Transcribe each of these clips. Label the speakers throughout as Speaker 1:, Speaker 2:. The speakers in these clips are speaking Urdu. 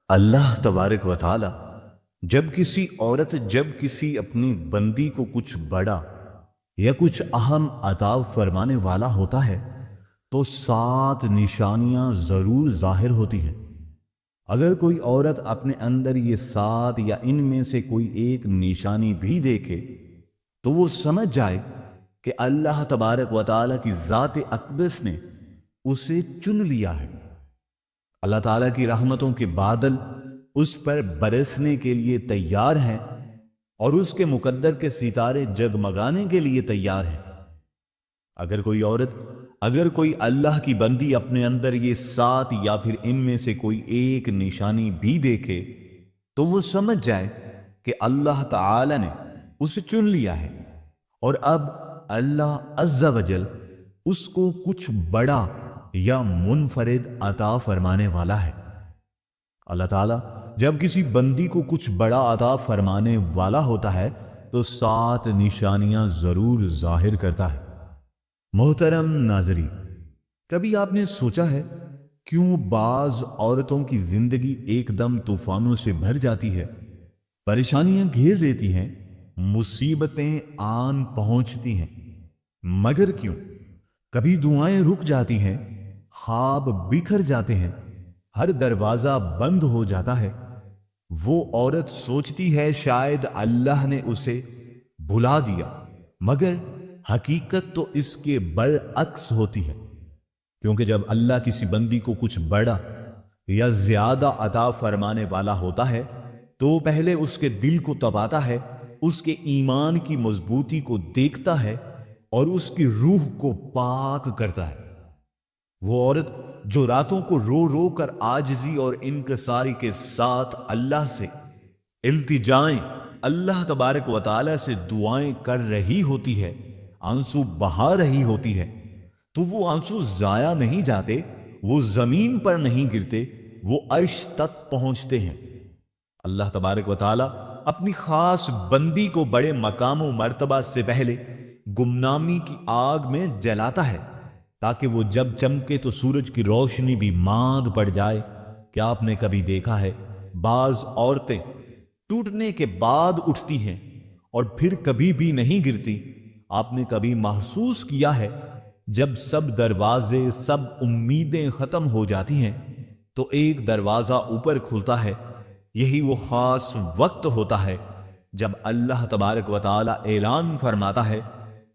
Speaker 1: اللہ تبارک و تعالی جب کسی اپنی بندی کو کچھ بڑا یا کچھ اہم عطا فرمانے والا ہوتا ہے تو 7 نشانیاں ضرور ظاہر ہوتی ہیں۔ اگر کوئی عورت اپنے اندر یہ 7 یا ان میں سے کوئی ایک نشانی بھی دیکھے تو وہ سمجھ جائے کہ اللہ تبارک و تعالی کی ذات اقدس نے اسے چن لیا ہے۔ اللہ تعالیٰ کی رحمتوں کے بادل اس پر برسنے کے لیے تیار ہیں اور اس کے مقدر کے ستارے جگمگانے کے لیے تیار ہیں۔ اگر کوئی اللہ کی بندی اپنے اندر یہ 7 یا پھر ان میں سے کوئی ایک نشانی بھی دیکھے تو وہ سمجھ جائے کہ اللہ تعالی نے اسے چن لیا ہے اور اب اللہ عز و جل اس کو کچھ بڑا یا منفرد عطا فرمانے والا ہے۔ اللہ تعالیٰ جب کسی بندی کو کچھ بڑا عطا فرمانے والا ہوتا ہے تو 7 نشانیاں ضرور ظاہر کرتا ہے۔ محترم ناظرین، کبھی آپ نے سوچا ہے کیوں بعض عورتوں کی زندگی ایک دم طوفانوں سے بھر جاتی ہے، پریشانیاں گھیر لیتی ہیں، مصیبتیں آن پہنچتی ہیں، مگر کیوں؟ کبھی دعائیں رک جاتی ہیں، خواب بکھر جاتے ہیں، ہر دروازہ بند ہو جاتا ہے۔ وہ عورت سوچتی ہے شاید اللہ نے اسے بھلا دیا، مگر حقیقت تو اس کے برعکس ہوتی ہے، کیونکہ جب اللہ کسی بندی کو کچھ بڑا یا زیادہ عطا فرمانے والا ہوتا ہے تو پہلے اس کے دل کو تپاتا ہے، اس کے ایمان کی مضبوطی کو دیکھتا ہے اور اس کی روح کو پاک کرتا ہے۔ وہ عورت جو راتوں کو رو رو کر عاجزی اور انکساری کے ساتھ اللہ سے التجائیں، اللہ تبارک و تعالی سے دعائیں کر رہی ہوتی ہے، آنسو بہا رہی ہوتی ہے، تو وہ آنسو ضائع نہیں جاتے، وہ زمین پر نہیں گرتے، وہ عرش تک پہنچتے ہیں۔ اللہ تبارک و تعالی اپنی خاص بندی کو بڑے مقام و مرتبہ سے پہلے گمنامی کی آگ میں جلاتا ہے تاکہ وہ جب چمکے تو سورج کی روشنی بھی ماند پڑ جائے۔ کیا آپ نے کبھی دیکھا ہے بعض عورتیں ٹوٹنے کے بعد اٹھتی ہیں اور پھر کبھی بھی نہیں گرتی؟ آپ نے کبھی محسوس کیا ہے جب سب دروازے، سب امیدیں ختم ہو جاتی ہیں تو ایک دروازہ اوپر کھلتا ہے؟ یہی وہ خاص وقت ہوتا ہے جب اللہ تبارک و تعالی اعلان فرماتا ہے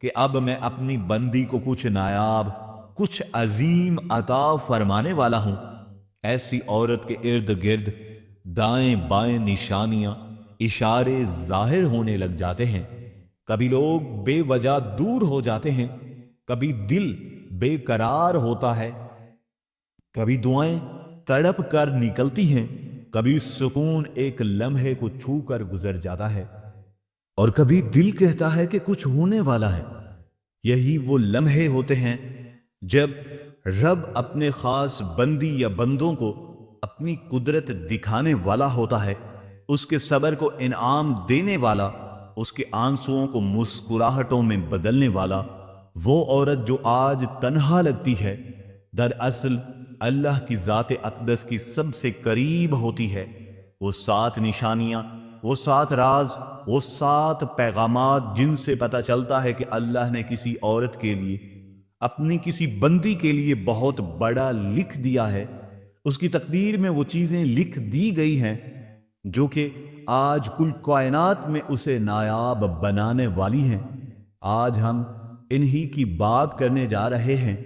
Speaker 1: کہ اب میں اپنی بندی کو کچھ نایاب، کچھ عظیم عطا فرمانے والا ہوں۔ ایسی عورت کے ارد گرد دائیں بائیں نشانیاں، اشارے ظاہر ہونے لگ جاتے ہیں۔ کبھی لوگ بے وجہ دور ہو جاتے ہیں، کبھی دل بے قرار ہوتا ہے، کبھی دعائیں تڑپ کر نکلتی ہیں، کبھی سکون ایک لمحے کو چھو کر گزر جاتا ہے، اور کبھی دل کہتا ہے کہ کچھ ہونے والا ہے۔ یہی وہ لمحے ہوتے ہیں جب رب اپنے خاص بندی یا بندوں کو اپنی قدرت دکھانے والا ہوتا ہے، اس کے صبر کو انعام دینے والا، اس کے آنسوؤں کو مسکراہٹوں میں بدلنے والا۔ وہ عورت جو آج تنہا لگتی ہے دراصل اللہ کی ذات اقدس کی سب سے قریب ہوتی ہے۔ وہ 7 نشانیاں، وہ 7 راز، وہ 7 پیغامات جن سے پتہ چلتا ہے کہ اللہ نے کسی عورت کے لیے، اپنی کسی بندی کے لیے بہت بڑا لکھ دیا ہے۔ اس کی تقدیر میں وہ چیزیں لکھ دی گئی ہیں جو کہ آج کل کائنات میں اسے نایاب بنانے والی ہیں۔ آج ہم انہی کی بات کرنے جا رہے ہیں۔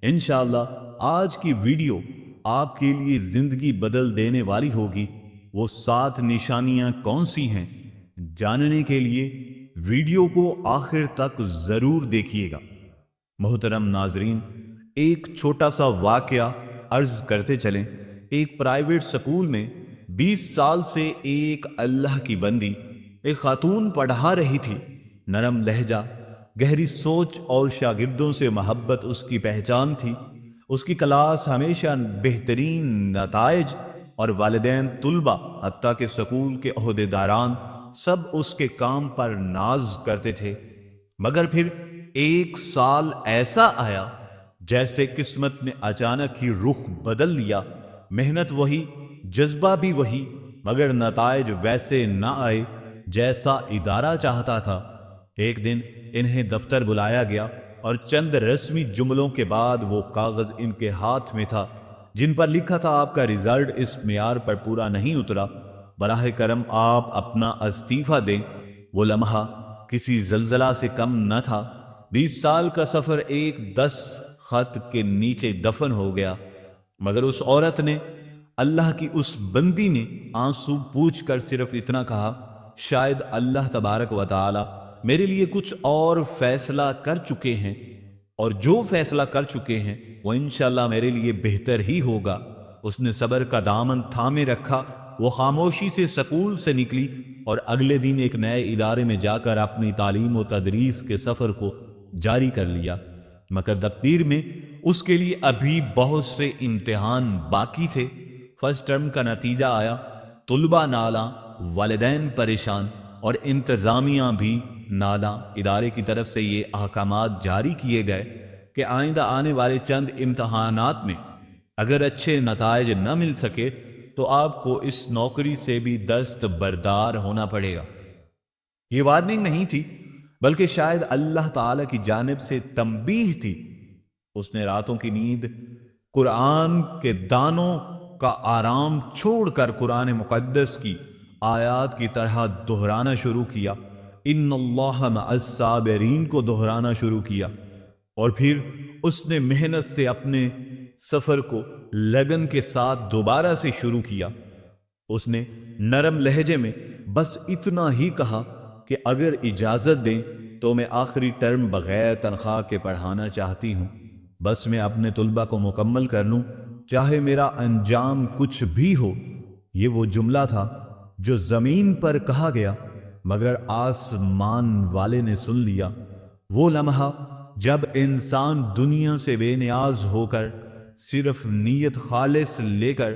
Speaker 1: انشاءاللہ آج کی ویڈیو آپ کے لیے زندگی بدل دینے والی ہوگی۔ وہ 7 نشانیاں کون سی ہیں؟ جاننے کے لیے ویڈیو کو آخر تک ضرور دیکھیے گا۔ محترم ناظرین، ایک چھوٹا سا واقعہ عرض کرتے چلیں۔ ایک پرائیویٹ سکول میں 20 سال سے ایک اللہ کی بندی، ایک خاتون پڑھا رہی تھی۔ نرم لہجہ، گہری سوچ اور شاگردوں سے محبت اس کی پہچان تھی۔ اس کی کلاس ہمیشہ بہترین نتائج اور والدین، طلبہ، حتیٰ کہ سکول کے عہدیداران سب اس کے کام پر ناز کرتے تھے۔ مگر پھر ایک سال ایسا آیا جیسے قسمت نے اچانک ہی رخ بدل لیا۔ محنت وہی، جذبہ بھی وہی، مگر نتائج ویسے نہ آئے جیسا ادارہ چاہتا تھا۔ ایک دن انہیں دفتر بلایا گیا اور چند رسمی جملوں کے بعد وہ کاغذ ان کے ہاتھ میں تھا جن پر لکھا تھا آپ کا رزلٹ اس معیار پر پورا نہیں اترا، براہ کرم آپ اپنا استعفیٰ دیں۔ وہ لمحہ کسی زلزلہ سے کم نہ تھا۔ 20 سال کا سفر ایک 10 خط کے نیچے دفن ہو گیا، مگر اس عورت نے، اللہ کی اس بندی نے آنسو پوچھ کر صرف اتنا کہا، شاید اللہ تبارک و تعالی میرے لیے کچھ اور فیصلہ کر چکے ہیں، اور جو فیصلہ کر چکے ہیں وہ انشاءاللہ میرے لیے بہتر ہی ہوگا۔ اس نے صبر کا دامن تھامے رکھا، وہ خاموشی سے سکول سے نکلی اور اگلے دن ایک نئے ادارے میں جا کر اپنی تعلیم و تدریس کے سفر کو جاری کر لیا، مگر تقدیر میں اس کے لیے ابھی بہت سے امتحان باقی تھے۔ فرسٹ ٹرم کا نتیجہ آیا، طلبہ نالاں، والدین پریشان اور انتظامیہ بھی نالاں۔ ادارے کی طرف سے یہ احکامات جاری کیے گئے کہ آئندہ آنے والے چند امتحانات میں اگر اچھے نتائج نہ مل سکے تو آپ کو اس نوکری سے بھی دست بردار ہونا پڑے گا۔ یہ وارننگ نہیں تھی، بلکہ شاید اللہ تعالی کی جانب سے تنبیہ تھی۔ اس نے راتوں کی نیند، قرآن کے دانوں کا آرام چھوڑ کر قرآن مقدس کی آیات کی طرح دہرانا شروع کیا، ان اللہ مع الصابرین کو دہرانا شروع کیا، اور پھر اس نے محنت سے اپنے سفر کو لگن کے ساتھ دوبارہ سے شروع کیا۔ اس نے نرم لہجے میں بس اتنا ہی کہا کہ اگر اجازت دیں تو میں آخری ٹرم بغیر تنخواہ کے پڑھانا چاہتی ہوں، بس میں اپنے طلبہ کو مکمل کر لوں، چاہے میرا انجام کچھ بھی ہو۔ یہ وہ جملہ تھا جو زمین پر کہا گیا مگر آسمان والے نے سن لیا۔ وہ لمحہ جب انسان دنیا سے بے نیاز ہو کر صرف نیت خالص لے کر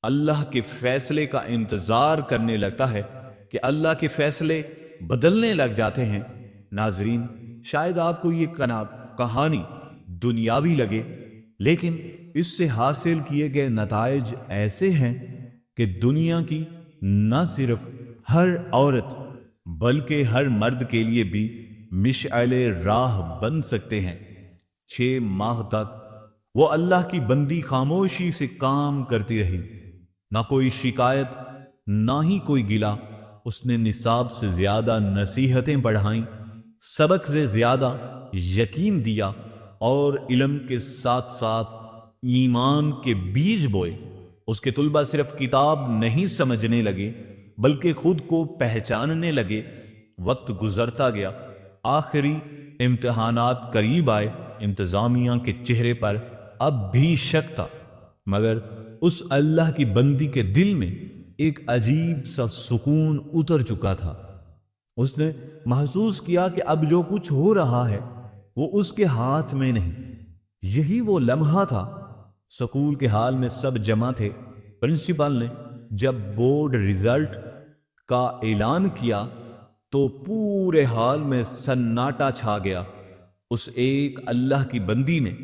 Speaker 1: اللہ کے فیصلے کا انتظار کرنے لگتا ہے کہ اللہ کے فیصلے بدلنے لگ جاتے ہیں۔ ناظرین، شاید آپ کو یہ کہانی دنیاوی لگے، لیکن اس سے حاصل کیے گئے نتائج ایسے ہیں کہ دنیا کی نہ صرف ہر عورت بلکہ ہر مرد کے لیے بھی مشعل راہ بن سکتے ہیں۔ 6 ماہ تک وہ اللہ کی بندی خاموشی سے کام کرتی رہی، نہ کوئی شکایت نہ ہی کوئی گلہ۔ اس نے نصاب سے زیادہ نصیحتیں پڑھائیں، سبق سے زیادہ یقین دیا، اور علم کے ساتھ ساتھ ایمان کے بیج بوئے۔ اس کے طلبہ صرف کتاب نہیں سمجھنے لگے بلکہ خود کو پہچاننے لگے۔ وقت گزرتا گیا، آخری امتحانات قریب آئے۔ انتظامیہ کے چہرے پر اب بھی شک تھا، مگر اس اللہ کی بندی کے دل میں ایک عجیب سا سکون اتر چکا تھا۔ اس نے محسوس کیا کہ اب جو کچھ ہو رہا ہے وہ اس کے ہاتھ میں نہیں۔ یہی وہ لمحہ تھا۔ سکول کے ہال میں سب جمع تھے۔ پرنسپل نے جب بورڈ رزلٹ کا اعلان کیا تو پورے ہال میں سناٹا چھا گیا۔ اس ایک اللہ کی بندی نے،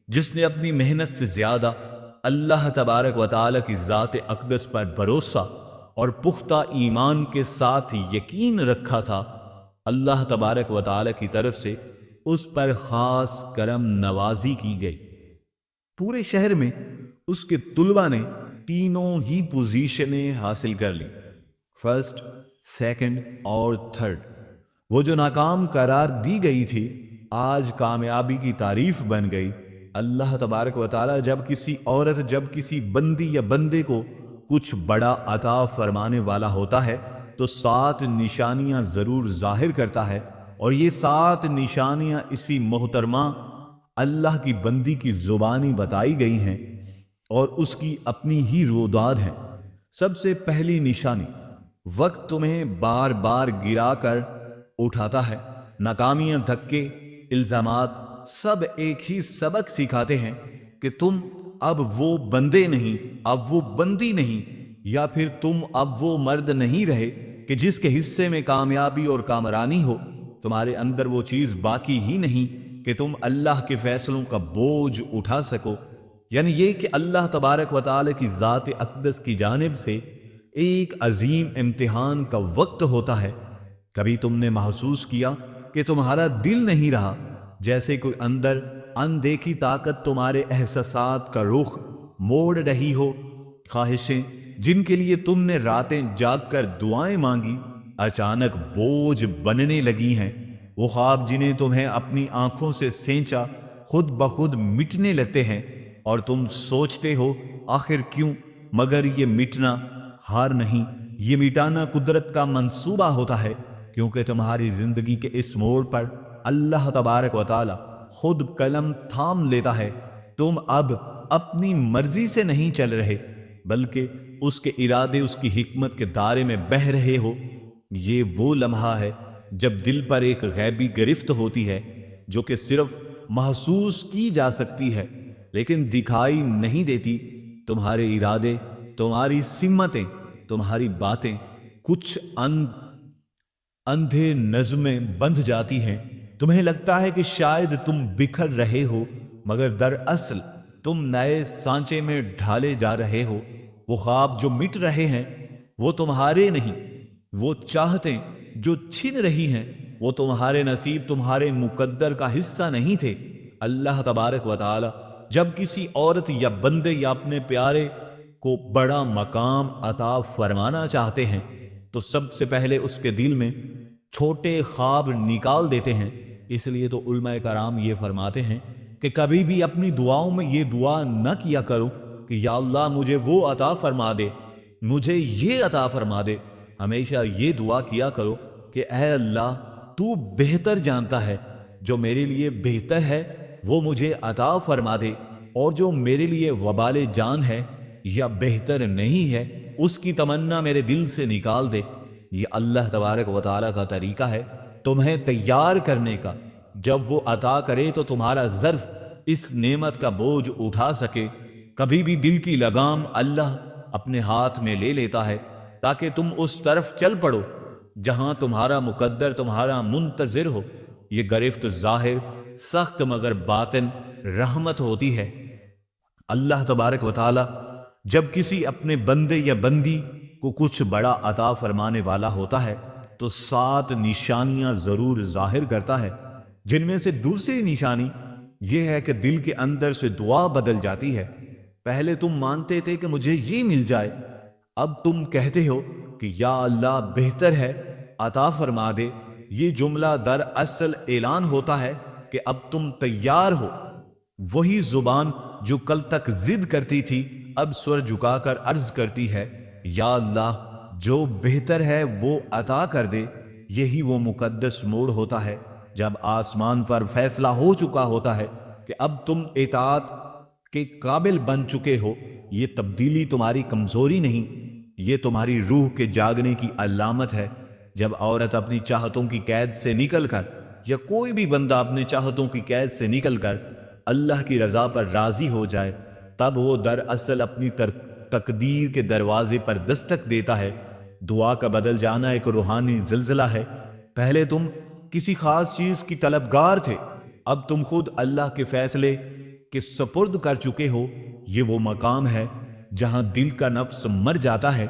Speaker 1: جس نے اپنی محنت سے زیادہ اللہ تبارک و تعالی کی ذات اقدس پر بھروسہ اور پختہ ایمان کے ساتھ یقین رکھا تھا، اللہ تبارک و تعالی کی طرف سے اس پر خاص کرم نوازی کی گئی۔ پورے شہر میں اس کے طلبہ نے تینوں ہی پوزیشنیں حاصل کر لی، فرسٹ، سیکنڈ اور تھرڈ۔ وہ جو ناکام قرار دی گئی تھی آج کامیابی کی تعریف بن گئی۔ اللہ تبارک و تعالی جب کسی بندی یا بندے کو کچھ بڑا عطا فرمانے والا ہوتا ہے تو 7 نشانیاں ضرور ظاہر کرتا ہے، اور یہ 7 نشانیاں اسی محترمہ اللہ کی بندی کی زبانی بتائی گئی ہیں اور اس کی اپنی ہی روداد ہیں۔ سب سے پہلی نشانی، وقت تمہیں بار بار گرا کر اٹھاتا ہے۔ ناکامیاں، دھکے، الزامات سب ایک ہی سبق سکھاتے ہیں کہ تم اب وہ بندے نہیں، اب وہ بندی نہیں، یا پھر تم اب وہ مرد نہیں رہے کہ جس کے حصے میں کامیابی اور کامرانی ہو۔ تمہارے اندر وہ چیز باقی ہی نہیں کہ تم اللہ کے فیصلوں کا بوجھ اٹھا سکو۔ یعنی یہ کہ اللہ تبارک و تعالی کی ذات اقدس کی جانب سے ایک عظیم امتحان کا وقت ہوتا ہے۔ کبھی تم نے محسوس کیا کہ تمہارا دل نہیں رہا، جیسے کوئی اندر اندیکھی طاقت تمہارے احساسات کا رخ موڑ رہی ہو؟ خواہشیں جن کے لیے تم نے راتیں جاگ کر دعائیں مانگی اچانک بوجھ بننے لگی ہیں۔ وہ خواب جنہیں تمہیں اپنی آنکھوں سے سینچا خود بخود مٹنے لگتے ہیں، اور تم سوچتے ہو آخر کیوں؟ مگر یہ مٹنا ہار نہیں، یہ مٹانا قدرت کا منصوبہ ہوتا ہے، کیونکہ تمہاری زندگی کے اس موڑ پر اللہ تبارک و تعالی خود قلم تھام لیتا ہے۔ تم اب اپنی مرضی سے نہیں چل رہے، بلکہ اس کے ارادے، اس کی حکمت کے دائرے میں بہہ رہے ہو۔ یہ وہ لمحہ ہے جب دل پر ایک غیبی گرفت ہوتی ہے جو کہ صرف محسوس کی جا سکتی ہے لیکن دکھائی نہیں دیتی۔ تمہارے ارادے، تمہاری سمتیں، تمہاری باتیں کچھ اندھے نظمیں بندھ جاتی ہیں۔ تمہیں لگتا ہے کہ شاید تم بکھر رہے ہو، مگر دراصل تم نئے سانچے میں ڈھالے جا رہے ہو۔ وہ خواب جو مٹ رہے ہیں وہ تمہارے نہیں، وہ چاہتیں جو چھن رہی ہیں وہ تمہارے نصیب، تمہارے مقدر کا حصہ نہیں تھے۔ اللہ تبارک و تعالی جب کسی عورت یا بندے یا اپنے پیارے کو بڑا مقام عطا فرمانا چاہتے ہیں تو سب سے پہلے اس کے دل میں چھوٹے خواب نکال دیتے ہیں۔ اس لیے تو علماء کرام یہ فرماتے ہیں کہ کبھی بھی اپنی دعاؤں میں یہ دعا نہ کیا کرو کہ یا اللہ مجھے وہ عطا فرما دے، مجھے یہ عطا فرما دے۔ ہمیشہ یہ دعا کیا کرو کہ اے اللہ تو بہتر جانتا ہے، جو میرے لیے بہتر ہے وہ مجھے عطا فرما دے، اور جو میرے لیے وبال جان ہے یا بہتر نہیں ہے اس کی تمنا میرے دل سے نکال دے۔ یہ اللہ تبارک و تعالیٰ کا طریقہ ہے تمہیں تیار کرنے کا، جب وہ عطا کرے تو تمہارا ظرف اس نعمت کا بوجھ اٹھا سکے۔ کبھی بھی دل کی لگام اللہ اپنے ہاتھ میں لے لیتا ہے تاکہ تم اس طرف چل پڑو جہاں تمہارا مقدر تمہارا منتظر ہو۔ یہ گرفت ظاہر سخت مگر باطن رحمت ہوتی ہے۔ اللہ تبارک و تعالی جب کسی اپنے بندے یا بندی کو کچھ بڑا عطا فرمانے والا ہوتا ہے تو 7 نشانیاں ضرور ظاہر کرتا ہے، جن میں سے دوسری نشانی یہ ہے کہ دل کے اندر سے دعا بدل جاتی ہے۔ پہلے تم مانتے تھے کہ مجھے یہ مل جائے، اب تم کہتے ہو کہ یا اللہ بہتر ہے عطا فرما دے۔ یہ جملہ دراصل اعلان ہوتا ہے کہ اب تم تیار ہو۔ وہی زبان جو کل تک ضد کرتی تھی اب سر جھکا کر عرض کرتی ہے یا اللہ جو بہتر ہے وہ عطا کر دے۔ یہی وہ مقدس موڑ ہوتا ہے جب آسمان پر فیصلہ ہو چکا ہوتا ہے کہ اب تم اطاعت کے قابل بن چکے ہو۔ یہ تبدیلی تمہاری کمزوری نہیں، یہ تمہاری روح کے جاگنے کی علامت ہے۔ جب عورت اپنی چاہتوں کی قید سے نکل کر یا کوئی بھی بندہ اپنے چاہتوں کی قید سے نکل کر اللہ کی رضا پر راضی ہو جائے تب وہ دراصل اپنی تقدیر کے دروازے پر دستک دیتا ہے۔ دعا کا بدل جانا ایک روحانی زلزلہ ہے۔ پہلے تم کسی خاص چیز کی طلبگار تھے، اب تم خود اللہ کے فیصلے کے سپرد کر چکے ہو۔ یہ وہ مقام ہے جہاں دل کا نفس مر جاتا ہے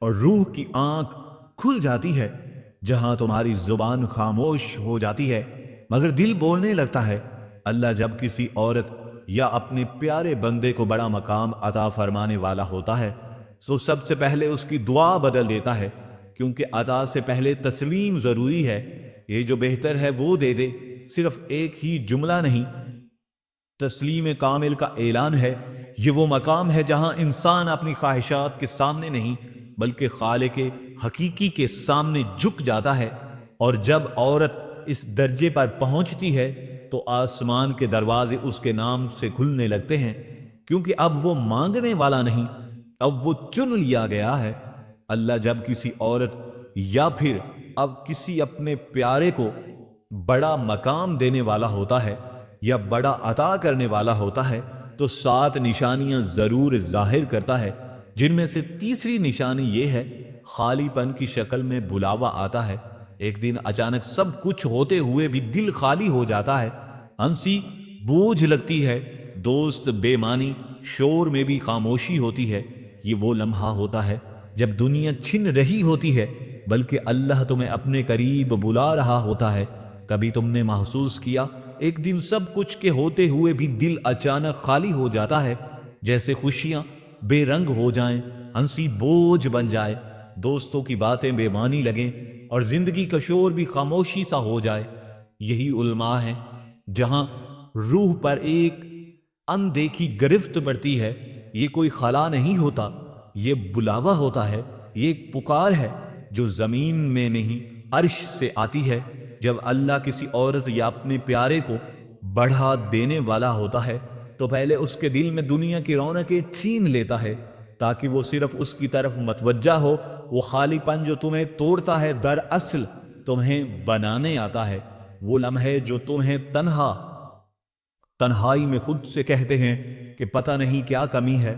Speaker 1: اور روح کی آنکھ کھل جاتی ہے، جہاں تمہاری زبان خاموش ہو جاتی ہے مگر دل بولنے لگتا ہے۔ اللہ جب کسی عورت یا اپنے پیارے بندے کو بڑا مقام عطا فرمانے والا ہوتا ہے تو سب سے پہلے اس کی دعا بدل دیتا ہے، کیونکہ عطا سے پہلے تسلیم ضروری ہے۔ یہ جو بہتر ہے وہ دے دے صرف ایک ہی جملہ نہیں، تسلیم کامل کا اعلان ہے۔ یہ وہ مقام ہے جہاں انسان اپنی خواہشات کے سامنے نہیں بلکہ خالق حقیقی کے سامنے جھک جاتا ہے، اور جب عورت اس درجے پر پہنچتی ہے تو آسمان کے دروازے اس کے نام سے کھلنے لگتے ہیں، کیونکہ اب وہ مانگنے والا نہیں، اب وہ چن لیا گیا ہے۔ اللہ جب کسی عورت یا پھر اب کسی اپنے پیارے کو بڑا مقام دینے والا ہوتا ہے یا بڑا عطا کرنے والا ہوتا ہے تو 7 نشانیاں ضرور ظاہر کرتا ہے، جن میں سے تیسری نشانی یہ ہے خالی پن کی شکل میں بلاوا آتا ہے۔ ایک دن اچانک سب کچھ ہوتے ہوئے بھی دل خالی ہو جاتا ہے، ہنسی بوجھ لگتی ہے، دوست بے معنی شور میں بھی خاموشی ہوتی ہے، یہ وہ لمحہ ہوتا ہے جب دنیا چھن رہی ہوتی ہے بلکہ اللہ تمہیں اپنے قریب بلا رہا ہوتا ہے۔ کبھی تم نے محسوس کیا ایک دن سب کچھ کے ہوتے ہوئے بھی دل اچانک خالی ہو جاتا ہے، جیسے خوشیاں بے رنگ ہو جائیں، ہنسی بوجھ بن جائے، دوستوں کی باتیں بے معنی لگیں اور زندگی کا شور بھی خاموشی سا ہو جائے۔ یہی علماء ہیں جہاں روح پر ایک اندیکھی گرفت پڑتی ہے۔ یہ کوئی خلا نہیں ہوتا، یہ بلاوا ہوتا ہے، یہ ایک پکار ہے جو زمین میں نہیں عرش سے آتی ہے۔ جب اللہ کسی عورت یا اپنے پیارے کو بڑھا دینے والا ہوتا ہے تو پہلے اس کے دل میں دنیا کی رونقیں چھین لیتا ہے تاکہ وہ صرف اس کی طرف متوجہ ہو۔ وہ خالی پن جو تمہیں توڑتا ہے دراصل تمہیں بنانے آتا ہے۔ وہ لمحے جو تمہیں تنہائی میں خود سے کہتے ہیں کہ پتہ نہیں کیا کمی ہے،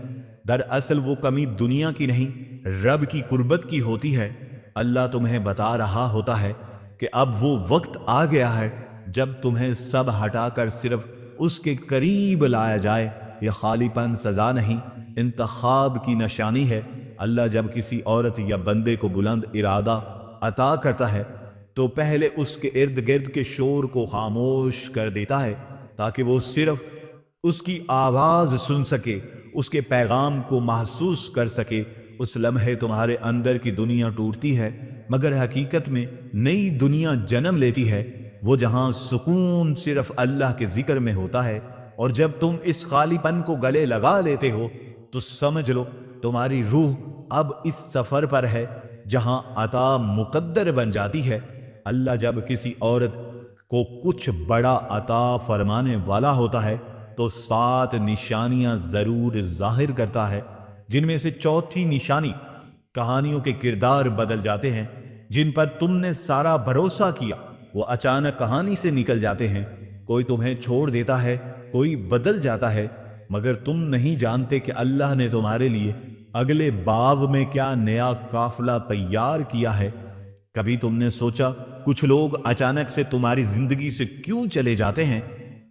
Speaker 1: دراصل وہ کمی دنیا کی نہیں رب کی قربت کی ہوتی ہے۔ اللہ تمہیں بتا رہا ہوتا ہے کہ اب وہ وقت آ گیا ہے جب تمہیں سب ہٹا کر صرف اس کے قریب لایا جائے۔ یہ خالی پن سزا نہیں، انتخاب کی نشانی ہے۔ اللہ جب کسی عورت یا بندے کو بلند ارادہ عطا کرتا ہے تو پہلے اس کے ارد گرد کے شور کو خاموش کر دیتا ہے تاکہ وہ صرف اس کی آواز سن سکے، اس کے پیغام کو محسوس کر سکے۔ اس لمحے تمہارے اندر کی دنیا ٹوٹتی ہے مگر حقیقت میں نئی دنیا جنم لیتی ہے، وہ جہاں سکون صرف اللہ کے ذکر میں ہوتا ہے۔ اور جب تم اس خالی پن کو گلے لگا لیتے ہو تو سمجھ لو تمہاری روح اب اس سفر پر ہے جہاں عطا مقدر بن جاتی ہے۔ اللہ جب کسی عورت کو کچھ بڑا عطا فرمانے والا ہوتا ہے تو 7 نشانیاں ضرور ظاہر کرتا ہے، جن میں سے چوتھی نشانی کہانیوں کے کردار بدل جاتے ہیں جن پر تم نے سارا بھروسہ کیا، وہ اچانک کہانی سے نکل جاتے ہیں۔ کوئی تمہیں چھوڑ دیتا ہے، کوئی بدل جاتا ہے، مگر تم نہیں جانتے کہ اللہ نے تمہارے لیے اگلے باب میں کیا نیا قافلہ تیار کیا ہے۔ کبھی تم نے سوچا کچھ لوگ اچانک سے تمہاری زندگی سے کیوں چلے جاتے ہیں؟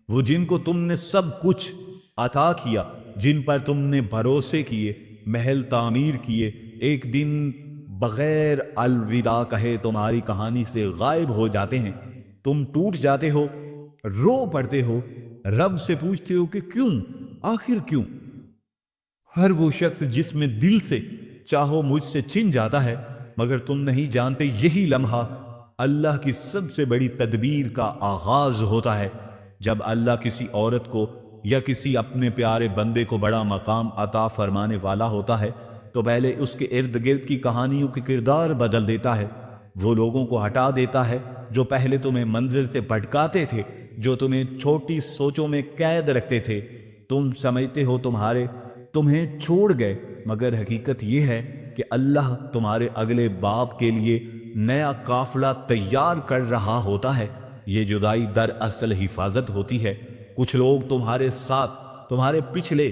Speaker 1: وہ جن کو تم نے سب کچھ عطا کیا، جن پر تم نے بھروسے کیے، محل تعمیر کیے، ایک دن بغیر الوداع کہے تمہاری کہانی سے غائب ہو جاتے ہیں۔ تم ٹوٹ جاتے ہو، رو پڑتے ہو، رب سے پوچھتے ہو کہ کیوں، آخر کیوں؟ ہر وہ شخص جس میں دل سے چاہو مجھ سے چھن جاتا ہے، مگر تم نہیں جانتے یہی لمحہ اللہ کی سب سے بڑی تدبیر کا آغاز ہوتا ہے۔ جب اللہ کسی عورت کو یا کسی اپنے پیارے بندے کو بڑا مقام عطا فرمانے والا ہوتا ہے تو پہلے اس کے ارد گرد کی کہانیوں کے کردار بدل دیتا ہے۔ وہ لوگوں کو ہٹا دیتا ہے جو پہلے تمہیں منزل سے بھٹکاتے تھے، جو تمہیں چھوٹی سوچوں میں قید رکھتے تھے۔ تم سمجھتے ہو تمہیں چھوڑ گئے، مگر حقیقت یہ ہے کہ اللہ تمہارے اگلے باب کے لیے نیا قافلہ تیار کر رہا ہوتا ہے۔ یہ جدائی دراصل حفاظت ہوتی ہے۔ کچھ لوگ تمہارے ساتھ تمہارے پچھلے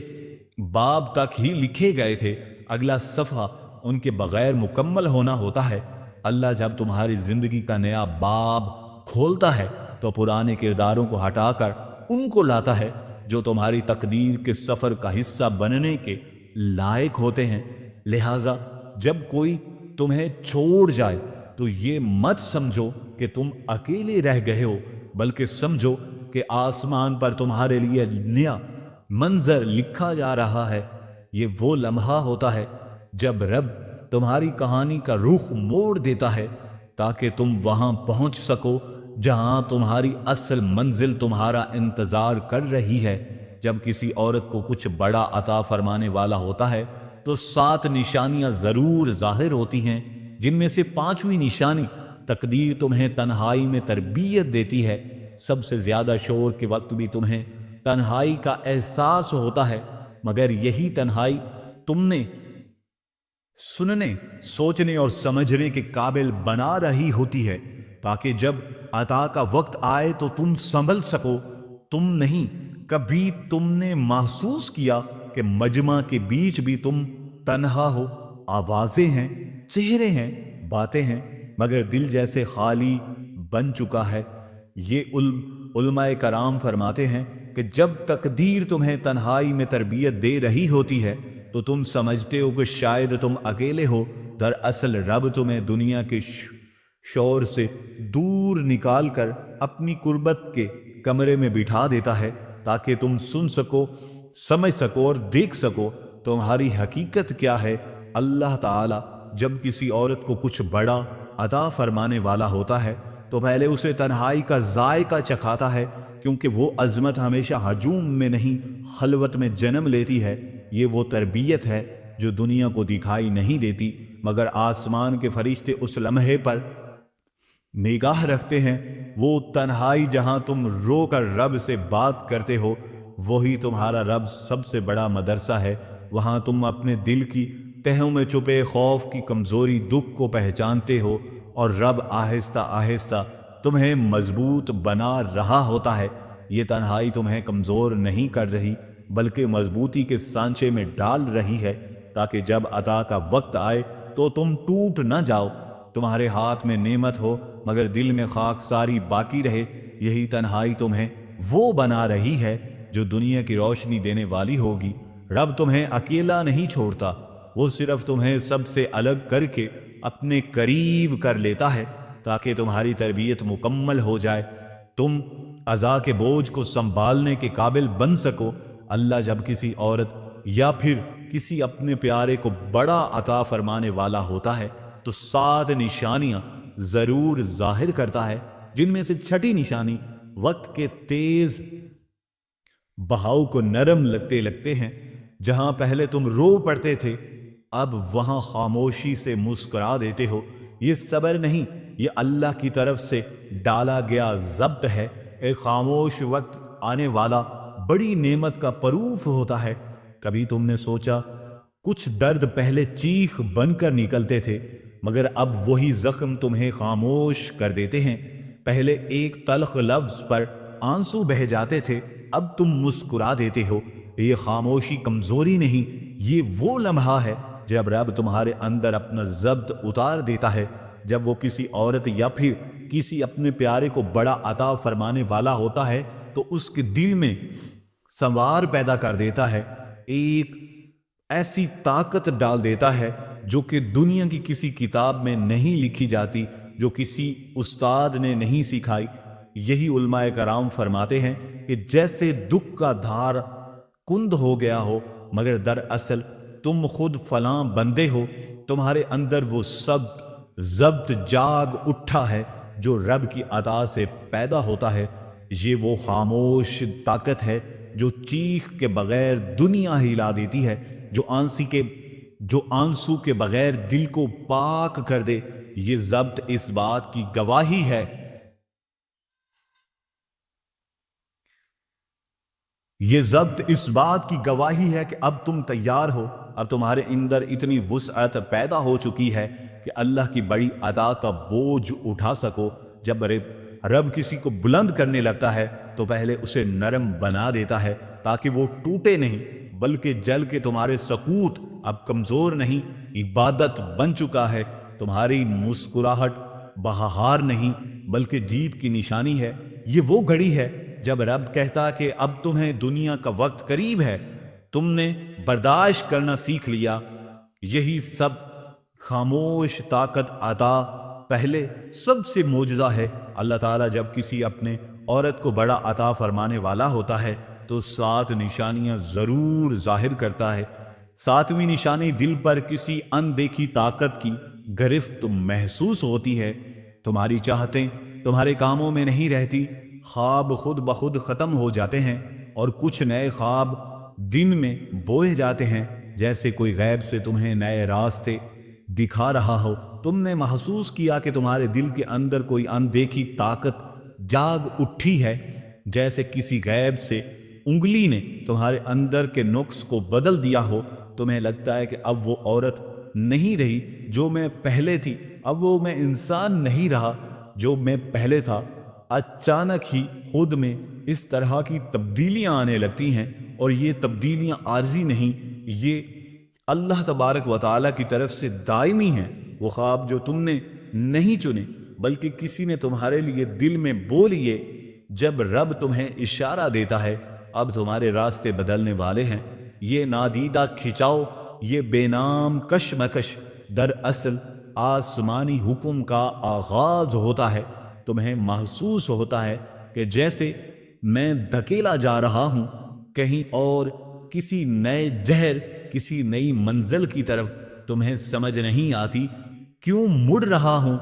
Speaker 1: باب تک ہی لکھے گئے تھے، اگلا صفحہ ان کے بغیر مکمل ہونا ہوتا ہے۔ اللہ جب تمہاری زندگی کا نیا باب کھولتا ہے تو پرانے کرداروں کو ہٹا کر ان کو لاتا ہے جو تمہاری تقدیر کے سفر کا حصہ بننے کے لائق ہوتے ہیں۔ لہٰذا جب کوئی تمہیں چھوڑ جائے تو یہ مت سمجھو کہ تم اکیلے رہ گئے ہو، بلکہ سمجھو کہ آسمان پر تمہارے لیے نیا منظر لکھا جا رہا ہے۔ یہ وہ لمحہ ہوتا ہے جب رب تمہاری کہانی کا رخ موڑ دیتا ہے تاکہ تم وہاں پہنچ سکو جہاں تمہاری اصل منزل تمہارا انتظار کر رہی ہے۔ جب کسی عورت کو کچھ بڑا عطا فرمانے والا ہوتا ہے تو 7 نشانیاں ضرور ظاہر ہوتی ہیں، جن میں سے 5ویں نشانی تقدیر تمہیں تنہائی میں تربیت دیتی ہے۔ سب سے زیادہ شور کے وقت بھی تمہیں تنہائی کا احساس ہوتا ہے، مگر یہی تنہائی تم نے سننے، سوچنے اور سمجھنے کے قابل بنا رہی ہوتی ہے تاکہ جب عطا کا وقت آئے تو تم سنبھل سکو۔ تم نہیں کبھی تم نے محسوس کیا کہ مجمع کے بیچ بھی تم تنہا ہو؟ آوازیں ہیں، چہرے ہیں، باتیں ہیں، مگر دل جیسے خالی بن چکا ہے۔ یہ علماء کرام فرماتے ہیں کہ جب تقدیر تمہیں تنہائی میں تربیت دے رہی ہوتی ہے تو تم سمجھتے ہو کہ شاید تم اکیلے ہو، دراصل رب تمہیں دنیا کے شور سے دور نکال کر اپنی قربت کے کمرے میں بٹھا دیتا ہے تاکہ تم سن سکو، سمجھ سکو اور دیکھ سکو تمہاری حقیقت کیا ہے۔ اللہ تعالی جب کسی عورت کو کچھ بڑا عطا فرمانے والا ہوتا ہے تو پہلے اسے تنہائی کا ذائقہ چکھاتا ہے، کیونکہ وہ عظمت ہمیشہ ہجوم میں نہیں خلوت میں جنم لیتی ہے۔ یہ وہ تربیت ہے جو دنیا کو دکھائی نہیں دیتی، مگر آسمان کے فرشتے اس لمحے پر نگاہ رکھتے ہیں۔ وہ تنہائی جہاں تم رو کر رب سے بات کرتے ہو، وہی تمہارا رب سب سے بڑا مدرسہ ہے۔ وہاں تم اپنے دل کی تہوں میں چھپے خوف کی کمزوری، دکھ کو پہچانتے ہو، اور رب آہستہ آہستہ تمہیں مضبوط بنا رہا ہوتا ہے۔ یہ تنہائی تمہیں کمزور نہیں کر رہی بلکہ مضبوطی کے سانچے میں ڈال رہی ہے، تاکہ جب عطا کا وقت آئے تو تم ٹوٹ نہ جاؤ۔ تمہارے ہاتھ میں نعمت ہو مگر دل میں خاکساری باقی رہے۔ یہی تنہائی تمہیں وہ بنا رہی ہے جو دنیا کی روشنی دینے والی ہوگی۔ رب تمہیں اکیلا نہیں چھوڑتا، وہ صرف تمہیں سب سے الگ کر کے اپنے قریب کر لیتا ہے تاکہ تمہاری تربیت مکمل ہو جائے، تم عزا کے بوجھ کو سنبھالنے کے قابل بن سکو۔ اللہ جب کسی عورت یا پھر کسی اپنے پیارے کو بڑا عطا فرمانے والا ہوتا ہے تو 7 نشانیاں ضرور ظاہر کرتا ہے، جن میں سے چھٹی نشانی وقت کے تیز بہاؤ کو نرم لگتے لگتے ہیں۔ جہاں پہلے تم رو پڑتے تھے اب وہاں خاموشی سے مسکرا دیتے ہو۔ یہ صبر نہیں، یہ اللہ کی طرف سے ڈالا گیا ضبط ہے۔ ایک خاموش وقت آنے والا بڑی نعمت کا پروف ہوتا ہے۔ کبھی تم نے سوچا کچھ درد پہلے چیخ بن کر نکلتے تھے مگر اب وہی زخم تمہیں خاموش کر دیتے ہیں۔ پہلے ایک تلخ لفظ پر آنسو بہہ جاتے تھے، اب تم مسکرا دیتے ہو۔ یہ خاموشی کمزوری نہیں، یہ وہ لمحہ ہے جب رب تمہارے اندر اپنا ضبط اتار دیتا ہے۔ جب وہ کسی عورت یا پھر کسی اپنے پیارے کو بڑا عطا فرمانے والا ہوتا ہے تو اس کے دل میں سنوار پیدا کر دیتا ہے، ایک ایسی طاقت ڈال دیتا ہے جو کہ دنیا کی کسی کتاب میں نہیں لکھی جاتی، جو کسی استاد نے نہیں سکھائی۔ یہی علماء کرام فرماتے ہیں کہ جیسے دکھ کا دھار کند ہو گیا ہو مگر دراصل تم خود فلاں بندے ہو، تمہارے اندر وہ سب ضبط جاگ اٹھا ہے جو رب کی عطا سے پیدا ہوتا ہے۔ یہ وہ خاموش طاقت ہے جو چیخ کے بغیر دنیا ہلا دیتی ہے، جو آنسو کے بغیر دل کو پاک کر دے۔ یہ ضبط اس بات کی گواہی ہے کہ اب تم تیار ہو، اب تمہارے اندر اتنی وسعت پیدا ہو چکی ہے کہ اللہ کی بڑی عطا کا بوجھ اٹھا سکو۔ جب رب کسی کو بلند کرنے لگتا ہے تو پہلے اسے نرم بنا دیتا ہے تاکہ وہ ٹوٹے نہیں بلکہ جل کے تمہارے سکوت اب کمزور نہیں، عبادت بن چکا ہے۔ تمہاری مسکراہٹ بہار نہیں بلکہ جیت کی نشانی ہے۔ یہ وہ گھڑی ہے جب رب کہتا کہ اب تمہیں دنیا کا وقت قریب ہے، تم نے برداشت کرنا سیکھ لیا۔ یہی سب خاموش طاقت عطا پہلے سب سے معجزہ ہے۔ اللہ تعالیٰ جب کسی اپنے عورت کو بڑا عطا فرمانے والا ہوتا ہے تو 7 نشانیاں ضرور ظاہر کرتا ہے۔ 7ویں نشانی دل پر کسی اندیکھی طاقت کی گرفت محسوس ہوتی ہے۔ تمہاری چاہتیں تمہارے کاموں میں نہیں رہتی، خواب خود بخود ختم ہو جاتے ہیں اور کچھ نئے خواب دن میں بوئے جاتے ہیں، جیسے کوئی غیب سے تمہیں نئے راستے دکھا رہا ہو۔ تم نے محسوس کیا کہ تمہارے دل کے اندر کوئی اندیکھی طاقت جاگ اٹھی ہے، جیسے کسی غیب سے انگلی نے تمہارے اندر کے نقص کو بدل دیا ہو۔ تمہیں لگتا ہے کہ اب وہ عورت نہیں رہی جو میں پہلے تھی، اب وہ میں انسان نہیں رہا جو میں پہلے تھا۔ اچانک ہی خود میں اس طرح کی تبدیلیاں آنے لگتی ہیں، اور یہ تبدیلیاں عارضی نہیں، یہ اللہ تبارک و تعالیٰ کی طرف سے دائمی ہیں۔ وہ خواب جو تم نے نہیں چنے بلکہ کسی نے تمہارے لیے دل میں بو لیے، جب رب تمہیں اشارہ دیتا ہے اب تمہارے راستے بدلنے والے ہیں۔ یہ نادیدہ کھچاؤ، یہ بے نام کشمکش دراصل آسمانی حکم کا آغاز ہوتا ہے۔ تمہیں محسوس ہوتا ہے کہ جیسے میں دھکیلا جا رہا ہوں کہیں اور، کسی نئے جہر، کسی نئی منزل کی طرف۔ تمہیں سمجھ نہیں آتی کیوں مڑ رہا ہوں،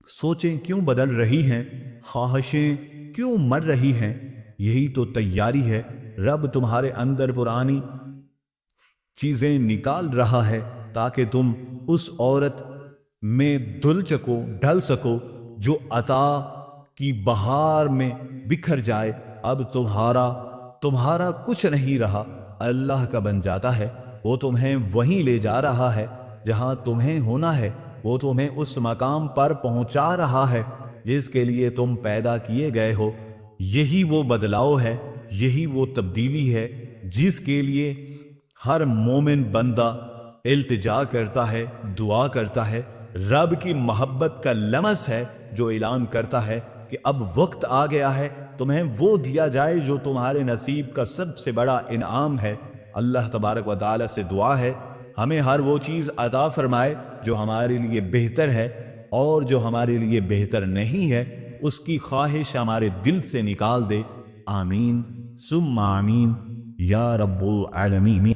Speaker 1: سوچیں کیوں بدل رہی ہیں، خواہشیں کیوں مر رہی ہیں۔ یہی تو تیاری ہے، رب تمہارے اندر پرانی چیزیں نکال رہا ہے تاکہ تم اس عورت میں ڈھل سکو جو عطا کی بہار میں بکھر جائے۔ اب تمہارا کچھ نہیں رہا، اللہ کا بن جاتا ہے۔ وہ تمہیں وہیں لے جا رہا ہے جہاں تمہیں ہونا ہے، وہ تمہیں اس مقام پر پہنچا رہا ہے جس کے لیے تم پیدا کیے گئے ہو۔ یہی وہ بدلاؤ ہے، یہی وہ تبدیلی ہے جس کے لیے ہر مومن بندہ التجا کرتا ہے، دعا کرتا ہے۔ رب کی محبت کا لمس ہے جو اعلان کرتا ہے کہ اب وقت آ گیا ہے تمہیں وہ دیا جائے جو تمہارے نصیب کا سب سے بڑا انعام ہے۔ اللہ تبارک و تعالی سے دعا ہے ہمیں ہر وہ چیز عطا فرمائے جو ہمارے لیے بہتر ہے، اور جو ہمارے لیے بہتر نہیں ہے اس کی خواہش ہمارے دل سے نکال دے۔ آمین ثم آمین یا رب العالمین۔